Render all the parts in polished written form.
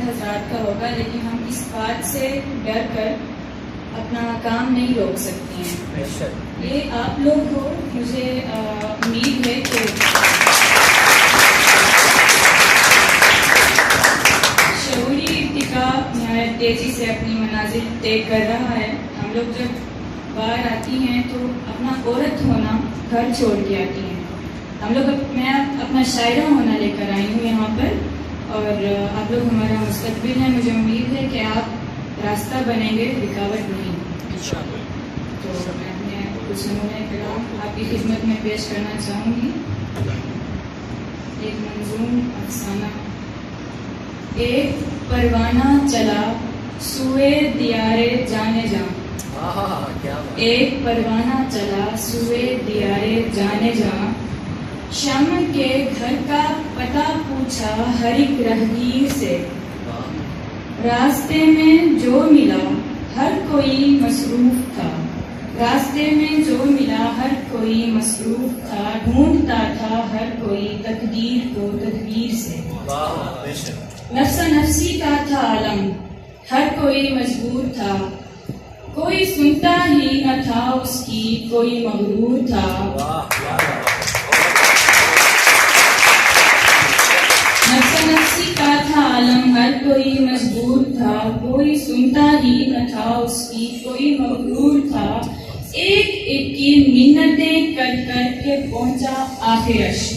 हजरात का होगा, लेकिन हम इस बात से डर कर अपना काम नहीं रोक सकते हैं। ये आप लोग हो, मुझे उम्मीद है कि शऊरी इर्तिका नहायत तेज़ी से अपनी मनाजिल तय कर रहा है। हम लोग जब बाहर आती हैं तो अपना औरत होना घर छोड़ के आती हैं। हम लोग मैं अपना शायरा होना लेकर आई हूँ यहाँ पर, और आप लोग हमारा मुस्तकबिल हैं। मुझे उम्मीद है कि आप रास्ता बनेंगे, रुकावट नहीं। तो मैं अपने कुछ नमूने कलाम आपकी खिदमत में पेश करना चाहूँगी। एक मंजूम अफसाना। एक परवाना चला सुए दियारे जाने जा। एक परवाना चला सुए दियारे जाने जा। शाम के घर का पता पूछा हर एक राहगीर से। रास्ते में जो मिला हर कोई मसरूफ था। रास्ते में जो मिला हर कोई मसरूफ था। ढूंढता था हर कोई तकदीर को तदबीर से। नफ्सा नफ्सी का था आलम, हर कोई मजबूर था। कोई सुनता ही न था उसकी, कोई मगरूर था। नफ्सा नफ्सी का था आलम, हर कोई मजबूर था। कोई सुनता ही न था उसकी, कोई मगरूर था। एक एक की मिन्नतें कर कर के पहुंचा आखिरश।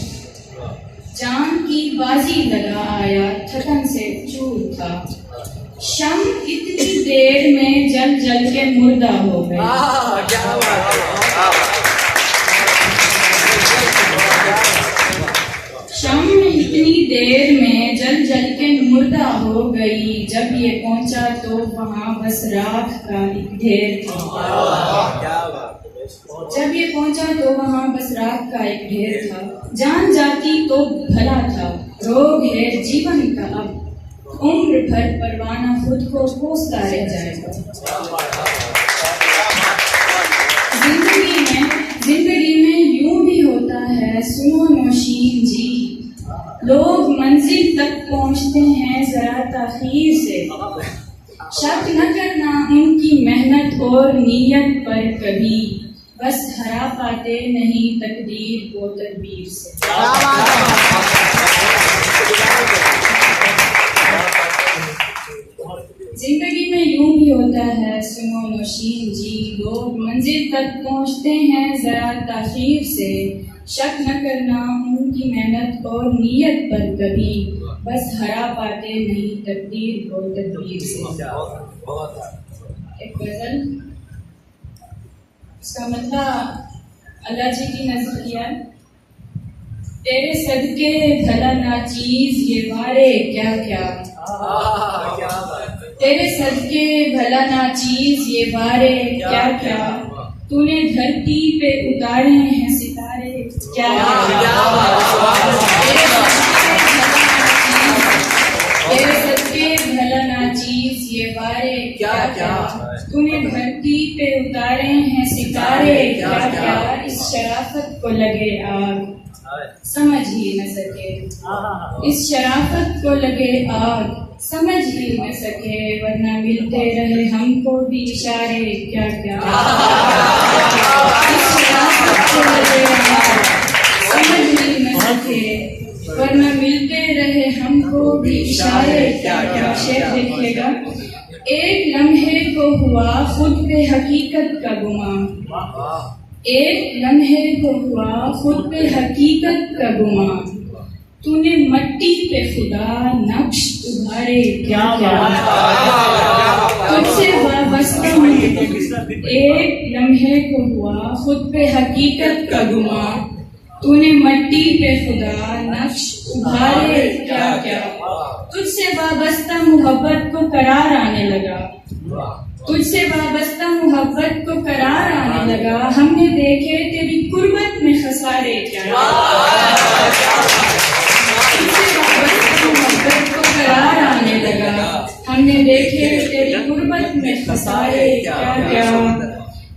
जान की बाजी लगा आया, थकन से चूर था। शम इतनी देर में जल जल के मुर्दा हो गया। शम इतनी देर में जल जल के मुर्दा हो गई। जब ये पहुंचा तो वहाँ बस राख का एक ढेर था। जब ये पहुंचा तो वहाँ बस राख का एक ढेर था। जान जाती तो भला था, रोग है जीवन का अब। उम्र भर परवाना खुद को कोसता रह जाएगा। जिंदगी में यूं भी होता है, सुनो नौशीन जी। लोग मंजिल तक पहुंचते हैं जरा ताखीर से। शक न करना उनकी मेहनत और नीयत पर कभी। बस हरा पाते नहीं तकदीर को तदबीर से। जिंदगी में यूं भी होता है, सुनो नौशीन जी। लोग मंजिल तक पहुंचते हैं जरा ताखीर से। शक न करना उनकी मेहनत और नीयत पर कभी। बस हरा पाते नहीं तकदीर को तदबीर से। एक गजल, इसका मतलब अल्लाह जी की नजर किया। तेरे सदके भला नाचीज ये वारे क्या क्या। तेरे सदके भला नाचीज ये वारे क्या क्या। तूने धरती पे उतारे हैं सितारे क्या क्या। तेरे सदके भला नाचीज ये वारे क्या क्या। तूने धरती पे उतारे हैं सितारे क्या क्या। इस शराफत को लगे आग समझ ही न सके। इस शराफत को लगे आग समझ ही न सके। वरना मिलते रहे हमको भी इशारे क्या क्या। इस शराफत को लगे आग समझ ही न सके। वरना मिलते रहे हमको भी इशारे क्या क्या। शेर देखिएगा। एक लम्हे को हुआ खुद पे हकीकत का गुमान। एक लम्हे को हुआ खुद पे हकीकत का गुमान। तूने मट्टी पे खुदा नक्श उभारे क्या क्या। तुझसे वाबस्ता एक लम्हे को हुआ खुद पे हकीकत का गुमान। तूने मट्टी पे खुदा नक्श उभारे क्या क्या। तुझसे वाबस्ता मोहब्बत को करार आने लगा। तुझसे वाबस्ता मोहब्बत को करार आने लगा। हमने देखे तेरी कुर्बत में खसारे क्या। तुझसे वाबस्ता मोहब्बत को करार आने लगा। हमने देखे तेरी कुर्बत में खसारे क्या क्या।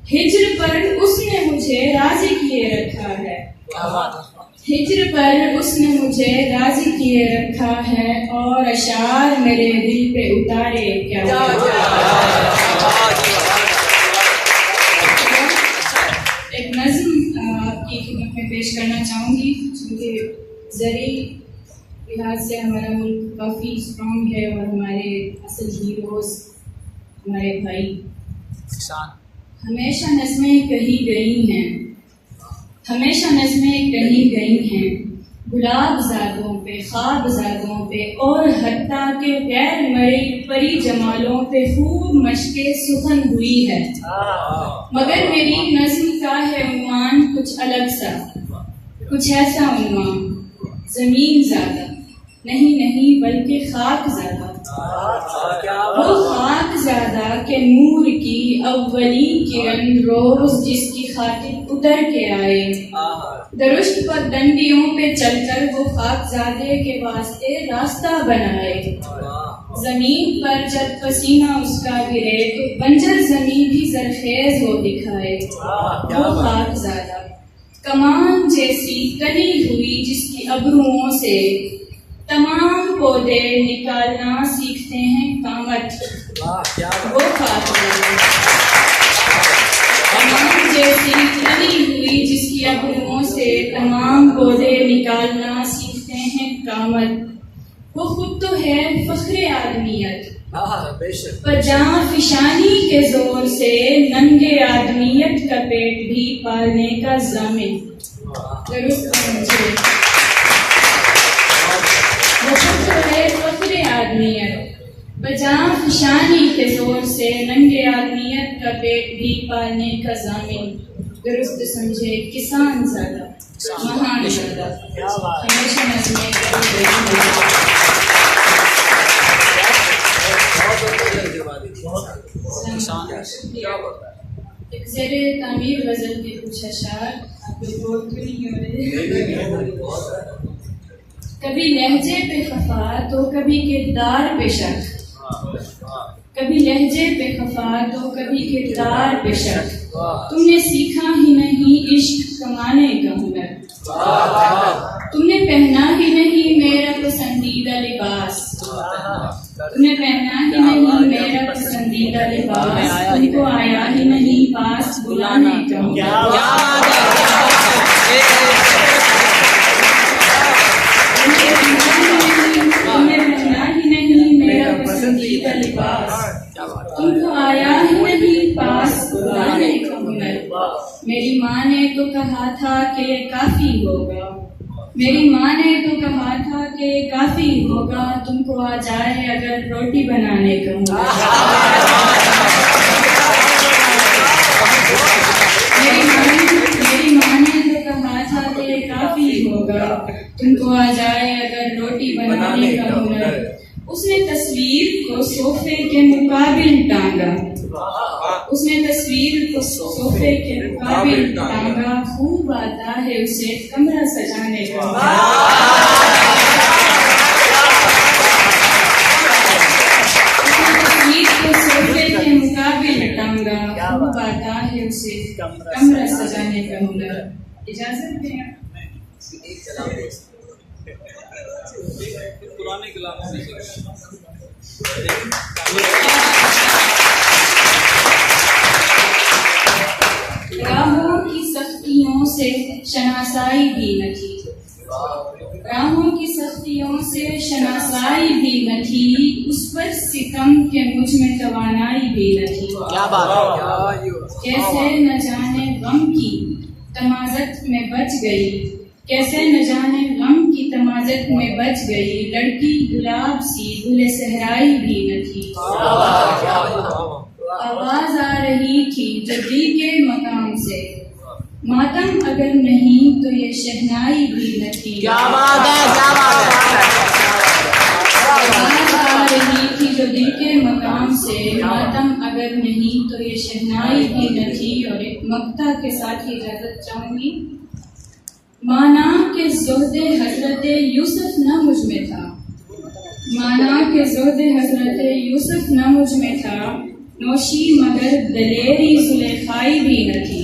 हिज्र पर उसने मुझे राजी किए रखा है। हिज्र पर उसने मुझे राजी किए रखा है और अशार मेरे दिल पे उतारे क्या एक नज़्म आपकी खिदमत में पेश करना चाहूँगी, क्योंकि ज़री लिहाज से हमारा मुल्क काफ़ी स्ट्रॉन्ग है और हमारे असल हीरोज़ हमारे भाई हमेशा नज़में कही गई हैं, हमेशा नज़में कही गई हैं गुलाब ज़ादों पे, ख्वाब ज़ादों पे और हत्ता के गैर मरे परी जमालों पे खूब मशक़े सुखन हुई है। मगर मेरी नज़्म का है उन्वान कुछ अलग सा, कुछ ऐसा उन्वान, ज़मीन ज़्यादा नहीं बल्कि खाक ज़्यादा। वो खाक ज़्यादा के नूर की अव्वली किरण रोज़ जिसकी खातिर उतर के आए, दरुश्त पर डंडियों पे चलकर वो खाकज़ादे के वास्ते रास्ता बनाए। जमीन पर जब पसीना उसका गिरे तो बंजर जमीन भी जरखेज हो दिखाए। वो खाकज़ादा कमान जैसी तनी हुई जिसकी अबरुओं से तमाम पौधे निकालना सीखते हैं कामत। वो खाकज़ादा कमान जैसी तनी हुई जिसकी अबरुओं से तमाम पौधे निकालना सीखते हैं कामत। वो खुद तो है फख्रे आदमियत, पर जहाँ फिशानी के जोर से नंगे आदमियत का पेट भी पालने का ज़ामिन। दुरुस्त समझे, वो खुद तो है फख्रे आदमियत, पर जहाँ फिशानी के जोर से नंगे आदमियत का पेट भी पालने का ज़ामिन। दुरुस्त समझे, किसान ज़्यादा महान ज़्यादा हमेशा नज़में कही गई। एक ज़ेरे तामीर गज़ल के कुछ अशार कभी लहजे पे खफा तो कभी किरदार पे शक, कभी लहजे पे खफा तो कभी किरदार पे शक। तुमने सीखा ही नहीं इश्क कमाने का हुनर, तुमने पहना ही नहीं मेरा पसंदीदा लिबास, तुमने पहना ही नहीं मेरा पसंदीदा लिबास, तुमको आया ही नहीं पास बुलाने का हुनर। तुमने पहना ही नहीं मेरा पसंदीदा लिबास, तुमको आया ही नहीं पास बुलाने का हुनर। मेरी माँ ने तो कहा था कि काफी होगा, मेरी माँ ने तो कहा था कि काफी होगा, तुमको आ जाए अगर रोटी बनाने का हुनर। मेरी माँ ने तो कहा था कि काफी होगा, तुमको आ जाए अगर रोटी बनाने का हुनर। उसने तस्वीर को सोफे के मुकाबिल टांगा, उसने तस्वीर को सोफे के मुकाबिल टांगा, खूब आता है उसे कमरा सजाने का। उसने तस्वीर को सोफे के मुकाबिल टांगा, खूब आता है उसे कमरा सजाने का हुनर। इजाजत दें आप। पुराने गुलामों में राहों की सख्तियों से शनासाई भी न थी, राहों की सख्तियों से शनासाई भी न थी, उस पर सितम के मुझ में तवानाई भी न थी। क्या बात है, कैसे न जाने गम की तमाज़त में बच गई, कैसे न जाने गम की तमाज़त में बच गई, लड़की गुलाब सी गुले सहराई भी न थी। आवाज आ रही थी जदी के मकाम से, मातम अगर नहीं तो ये शहनाई भी न थी। बात है, क्या बात है। आवाज आ रही थी जदी के मकाम से, मातम अगर नहीं तो ये शहनाई भी न थी। और एक मक्ता के साथ ही इजाजत चाहूंगी। माना के ज़ोहदे हजरते यूसुफ न मुझ में था, माना के ज़ोहदे हजरते यूसुफ न मुझ में था, नौशी मगर दलेरी जुलेखाई भी न थी।